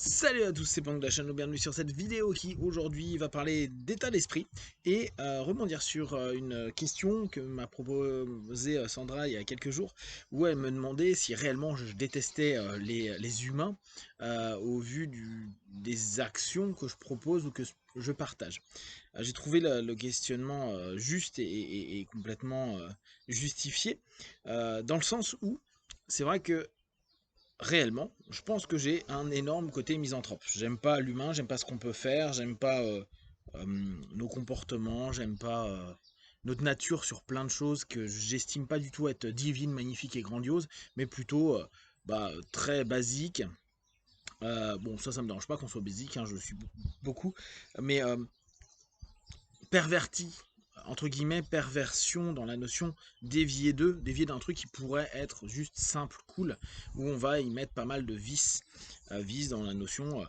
Salut à tous, c'est Pang de la chaîne, bienvenue sur cette vidéo qui aujourd'hui va parler d'état d'esprit et rebondir sur une question que m'a proposée Sandra il y a quelques jours, où elle me demandait si réellement je détestais les humains au vu des actions que je propose ou que je partage. J'ai trouvé le questionnement juste et complètement justifié, dans le sens où c'est vrai que réellement, je pense que j'ai un énorme côté misanthrope. J'aime pas l'humain, j'aime pas ce qu'on peut faire, j'aime pas nos comportements, j'aime pas notre nature sur plein de choses que j'estime pas du tout être divine, magnifique et grandiose, mais plutôt très basique. Bon, ça me dérange pas qu'on soit basique, hein, je suis beaucoup, mais perverti, entre guillemets, perversion dans la notion dévier d'un truc qui pourrait être juste simple, cool, où on va y mettre pas mal de vices, vices dans la notion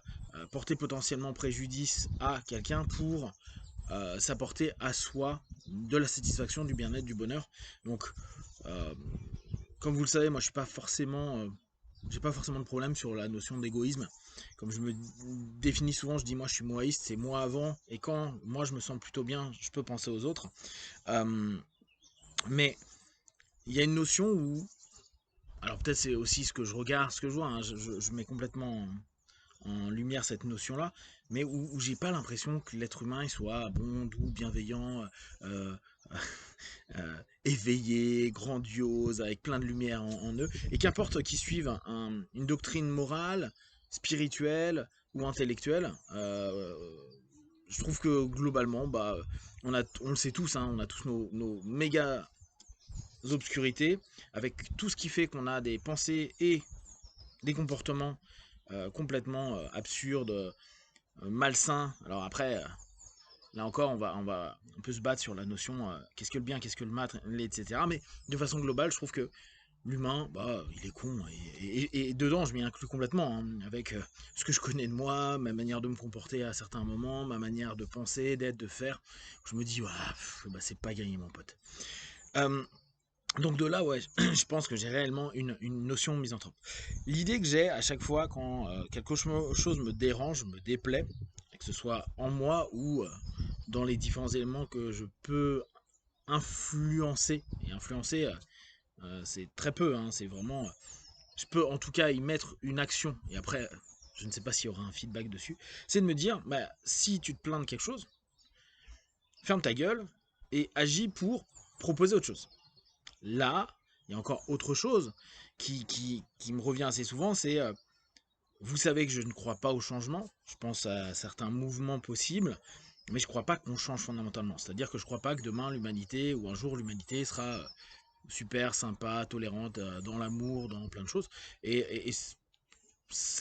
porter potentiellement préjudice à quelqu'un pour s'apporter à soi de la satisfaction, du bien-être, du bonheur. Donc, euh, comme vous le savez, moi je suis pas forcément j'ai pas forcément de problème sur la notion d'égoïsme. Comme je me définis souvent, je dis moi je suis moaïste, c'est moi avant, et quand moi je me sens plutôt bien, je peux penser aux autres. Euh, mais il y a une notion où, alors peut-être c'est aussi ce que je regarde, ce que je vois, hein, je mets complètement en lumière cette notion-là, mais où j'ai pas l'impression que l'être humain il soit bon, doux, bienveillant, euh, éveillé, grandiose, avec plein de lumière en eux, et qu'importe qu'ils suivent une doctrine morale, spirituelle ou intellectuelle, je trouve que globalement, on le sait tous, hein, on a tous nos méga obscurités, avec tout ce qui fait qu'on a des pensées et des comportements complètement absurdes, malsains. Alors après, là encore, on peut se battre sur la notion qu'est-ce que le bien, qu'est-ce que le mal, etc. Mais de façon globale, je trouve que l'humain, il est con. Et dedans, je m'y inclus complètement, hein, avec ce que je connais de moi, ma manière de me comporter à certains moments, ma manière de penser, d'être, de faire. Je me dis, c'est pas gagné, mon pote. Euh, donc de là, ouais, je pense que j'ai réellement une notion misanthrope. L'idée que j'ai à chaque fois quand quelque chose me dérange, me déplaît, que ce soit en moi ou dans les différents éléments que je peux influencer, et influencer, c'est très peu, hein, c'est vraiment... je peux en tout cas y mettre une action, et après, je ne sais pas s'il y aura un feedback dessus, c'est de me dire, si tu te plains de quelque chose, ferme ta gueule et agis pour proposer autre chose. Là, il y a encore autre chose qui me revient assez souvent, c'est vous savez que je ne crois pas au changement, je pense à certains mouvements possibles, mais je ne crois pas qu'on change fondamentalement. C'est-à-dire que je ne crois pas que demain l'humanité, ou un jour l'humanité sera super sympa, tolérante, dans l'amour, dans plein de choses. Et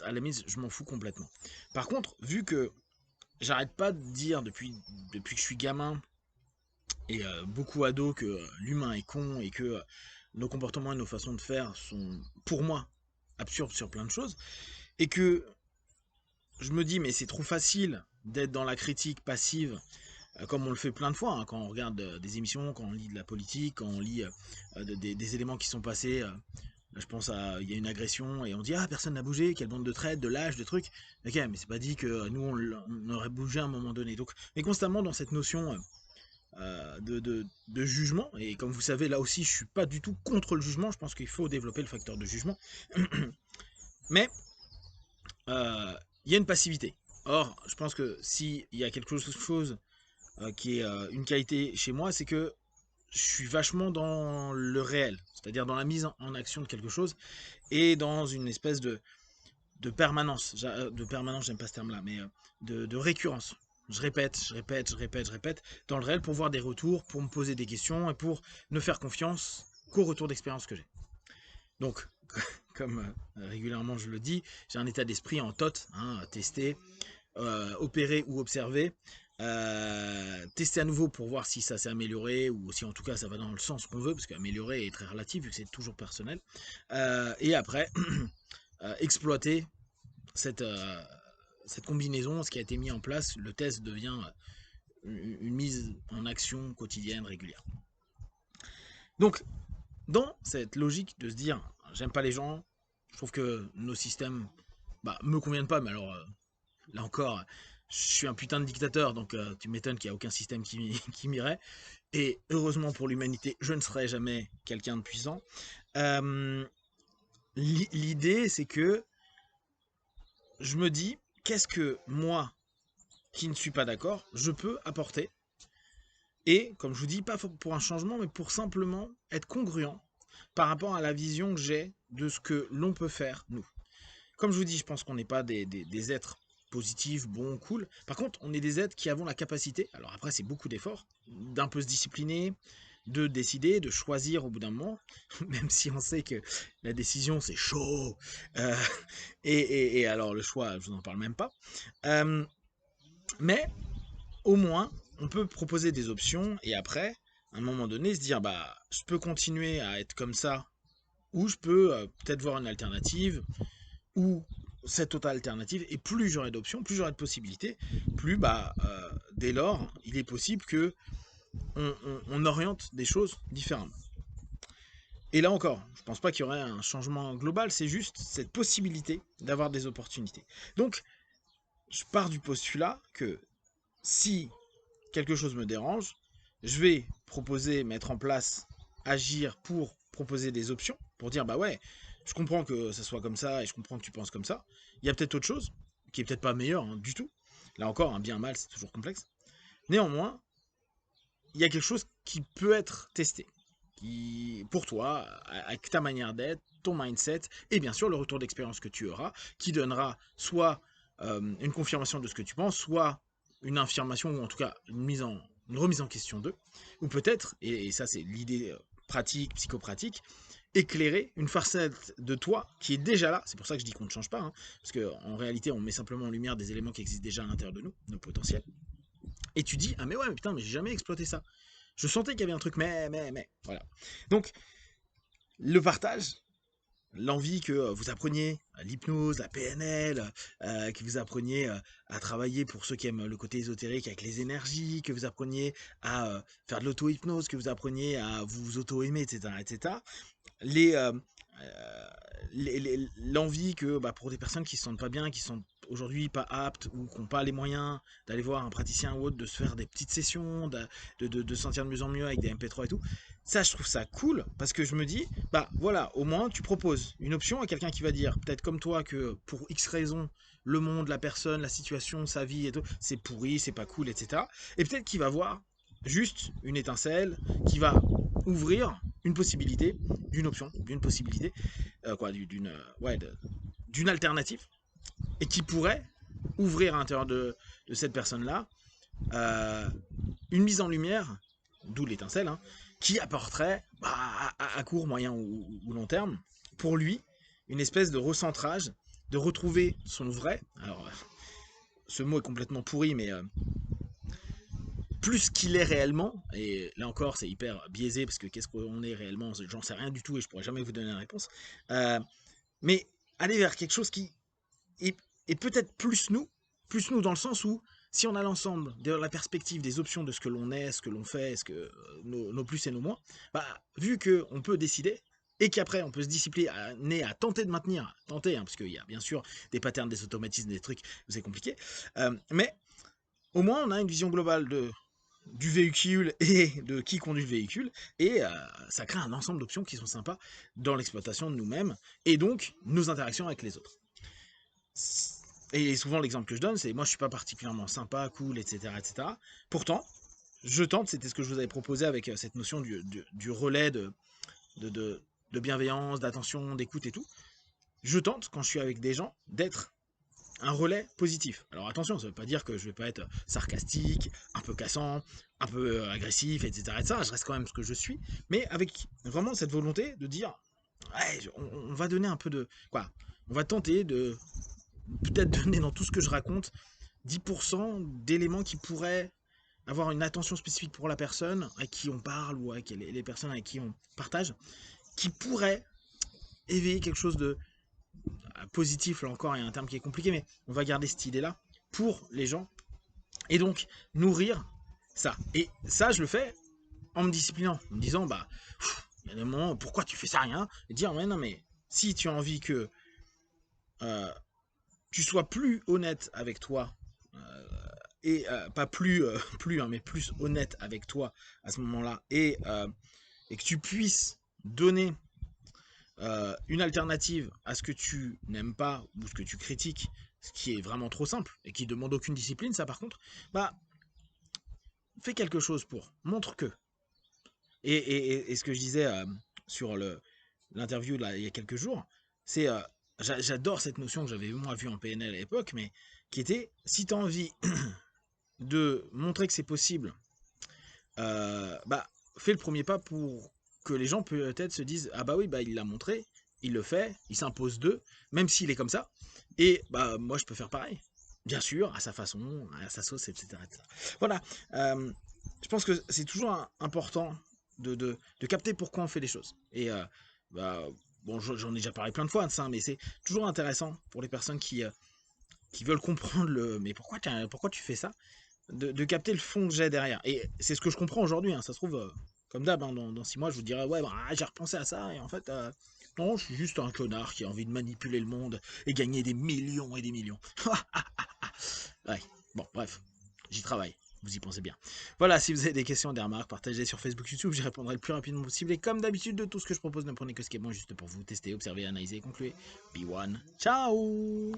à la limite, je m'en fous complètement. Par contre, vu que j'arrête pas de dire depuis que je suis gamin, et beaucoup ado, que l'humain est con et que nos comportements et nos façons de faire sont, pour moi, absurdes sur plein de choses, et que je me dis, mais c'est trop facile d'être dans la critique passive, comme on le fait plein de fois, hein, quand on regarde des émissions, quand on lit de la politique, quand on lit des éléments qui sont passés. Je pense à, il y a une agression et on dit, ah, personne n'a bougé, quelle bande de traite, de lâche, de trucs. Ok, mais c'est pas dit que nous, on aurait bougé à un moment donné. Donc, mais constamment dans cette notion de jugement, et comme vous savez, là aussi, je suis pas du tout contre le jugement, je pense qu'il faut développer le facteur de jugement. Mais il y a une passivité. Or, je pense que s'il y a quelque chose qui est une qualité chez moi, c'est que je suis vachement dans le réel, c'est-à-dire dans la mise en action de quelque chose, et dans une espèce de permanence. De permanence, j'aime pas ce terme-là, mais de récurrence. Je répète, dans le réel pour voir des retours, pour me poser des questions et pour ne faire confiance qu'au retour d'expérience que j'ai. Donc, comme régulièrement je le dis, j'ai un état d'esprit en tot, hein, tester, opérer ou observer, tester à nouveau pour voir si ça s'est amélioré ou si en tout cas ça va dans le sens qu'on veut, parce qu'améliorer est très relatif vu que c'est toujours personnel. Et après, exploiter cette, cette combinaison, ce qui a été mis en place, le test devient une mise en action quotidienne régulière. Donc, dans cette logique de se dire, j'aime pas les gens, je trouve que nos systèmes bah, me conviennent pas, mais alors, là encore, je suis un putain de dictateur, donc tu m'étonnes qu'il n'y a aucun système qui m'irait. Et heureusement pour l'humanité, je ne serai jamais quelqu'un de puissant. Euh, L'idée, c'est que je me dis, qu'est-ce que moi, qui ne suis pas d'accord, je peux apporter. Et, comme je vous dis, pas pour un changement, mais pour simplement être congruent par rapport à la vision que j'ai de ce que l'on peut faire, nous. Comme je vous dis, je pense qu'on n'est pas des êtres positifs, bons, cool. Par contre, on est des êtres qui avons la capacité, alors après c'est beaucoup d'efforts, d'un peu se discipliner, de décider, de choisir au bout d'un moment, même si on sait que la décision c'est chaud. Euh, et alors le choix, je vous en parle même pas. Euh, mais au moins, on peut proposer des options et après, à un moment donné, se dire bah je peux continuer à être comme ça, ou je peux peut-être voir une alternative, ou cette autre alternative, et plus j'aurai d'options, plus j'aurai de possibilités, plus bah dès lors, il est possible que on oriente des choses différemment. Et là encore, je pense pas qu'il y aurait un changement global, c'est juste cette possibilité d'avoir des opportunités. Donc, je pars du postulat que si quelque chose me dérange, je vais proposer, mettre en place, agir pour proposer des options, pour dire bah ouais, je comprends que ça soit comme ça et je comprends que tu penses comme ça. Il y a peut-être autre chose qui est peut-être pas meilleur hein, du tout. Là encore, un bien mal, c'est toujours complexe. Néanmoins, il y a quelque chose qui peut être testé. Qui, pour toi, avec ta manière d'être, ton mindset, et bien sûr le retour d'expérience que tu auras, qui donnera soit une confirmation de ce que tu penses, soit une affirmation, ou en tout cas une remise en question d'eux, ou peut-être, et ça c'est l'idée pratique, psychopratique, éclairer une facette de toi qui est déjà là, c'est pour ça que je dis qu'on ne change pas, hein, parce qu'en réalité on met simplement en lumière des éléments qui existent déjà à l'intérieur de nous, nos potentiels, et tu dis, ah mais ouais, mais putain, mais j'ai jamais exploité ça. Je sentais qu'il y avait un truc, mais, voilà. Donc, le partage, l'envie que vous appreniez l'hypnose, la PNL, que vous appreniez à travailler pour ceux qui aiment le côté ésotérique avec les énergies, que vous appreniez à faire de l'auto-hypnose, que vous appreniez à vous auto-aimer, etc., etc. Les, l'envie que bah, pour des personnes qui se sentent pas bien, qui sont aujourd'hui pas aptes ou qui n'ont pas les moyens d'aller voir un praticien ou autre, de se faire des petites sessions, de sentir de mieux en mieux avec des MP3 et tout, ça je trouve ça cool parce que je me dis, bah voilà, au moins tu proposes une option à quelqu'un qui va dire, peut-être comme toi, que pour X raisons, le monde, la personne, la situation, sa vie et tout, c'est pourri, c'est pas cool, etc. Et peut-être qu'il va voir juste une étincelle qui va ouvrir une possibilité, d'une option, d'une possibilité, ouais, d'une alternative, et qui pourrait ouvrir à l'intérieur de cette personne-là euh, une mise en lumière, d'où l'étincelle, hein, qui apporterait bah, à court, moyen ou long terme, pour lui, une espèce de recentrage, de retrouver son vrai. Alors, ce mot est complètement pourri, mais plus qu'il est réellement, et là encore c'est hyper biaisé parce que qu'est-ce qu'on est réellement, j'en sais rien du tout et je pourrais jamais vous donner la réponse, mais aller vers quelque chose qui est, est peut-être plus nous dans le sens où si on a l'ensemble de la perspective des options de ce que l'on est, ce que l'on fait, ce que nos plus et nos moins, bah, vu qu'on peut décider, et qu'après on peut se discipliner à tenter de maintenir, tenter, hein, parce qu'il y a bien sûr des patterns, des automatismes, des trucs, c'est compliqué, mais au moins on a une vision globale du véhicule et de qui conduit le véhicule, et ça crée un ensemble d'options qui sont sympas dans l'exploitation de nous-mêmes, et donc nos interactions avec les autres. Et souvent l'exemple que je donne, c'est moi je suis pas particulièrement sympa, cool, etc. etc. Pourtant, je tente, c'était ce que je vous avais proposé avec cette notion du relais de, de bienveillance, d'attention, d'écoute et tout. Je tente, quand je suis avec des gens, d'être un relais positif. Alors attention, ça veut pas dire que je vais pas être sarcastique, un peu cassant, un peu agressif, etc., etc. Je reste quand même ce que je suis, mais avec vraiment cette volonté de dire, ouais, on va donner un peu de... Quoi, on va tenter de peut-être donner dans tout ce que je raconte 10% d'éléments qui pourraient avoir une attention spécifique pour la personne à qui on parle ou avec les personnes avec qui on partage, qui pourraient éveiller quelque chose de positif. Là encore, il y a un terme qui est compliqué, mais on va garder cette idée-là pour les gens et donc nourrir ça. Et ça, je le fais en me disciplinant, en me disant, bah, il y a des moments, pourquoi tu fais ça, rien, et dire, ouais, non, mais si tu as envie que tu sois plus honnête avec toi, et pas plus, plus hein, mais plus honnête avec toi à ce moment-là, et que tu puisses donner une alternative à ce que tu n'aimes pas ou ce que tu critiques, ce qui est vraiment trop simple et qui demande aucune discipline, ça par contre, bah fais quelque chose pour, montre que. Et ce que je disais sur l'interview il y a quelques jours, c'est j'adore cette notion que j'avais moi vue en PNL à l'époque, mais qui était si tu as envie de montrer que c'est possible, bah fais le premier pas pour que les gens peut-être se disent ah bah oui bah il l'a montré, il le fait, il s'impose d'eux, même s'il est comme ça, et bah moi je peux faire pareil. Bien sûr, à sa façon, à sa sauce, etc. etc. Voilà. Je pense que c'est toujours important de capter pourquoi on fait les choses. Et bah, bon, j'en ai déjà parlé plein de fois de ça, mais c'est toujours intéressant pour les personnes qui veulent comprendre le. Mais pourquoi tu fais ça, de capter le fond que j'ai derrière. Et c'est ce que je comprends aujourd'hui. Hein, ça se trouve, comme d'hab, hein, dans 6 mois, je vous dirais ouais, bah, j'ai repensé à ça. Et en fait, non, je suis juste un connard qui a envie de manipuler le monde et gagner des millions et des millions. Ouais, bon, bref, j'y travaille. Vous y pensez bien. Voilà, si vous avez des questions, des remarques, partagez sur Facebook, YouTube, j'y répondrai le plus rapidement possible. Et comme d'habitude, de tout ce que je propose, ne prenez que ce qui est bon juste pour vous. Tester, observer, analyser, conclure. Be one. Ciao.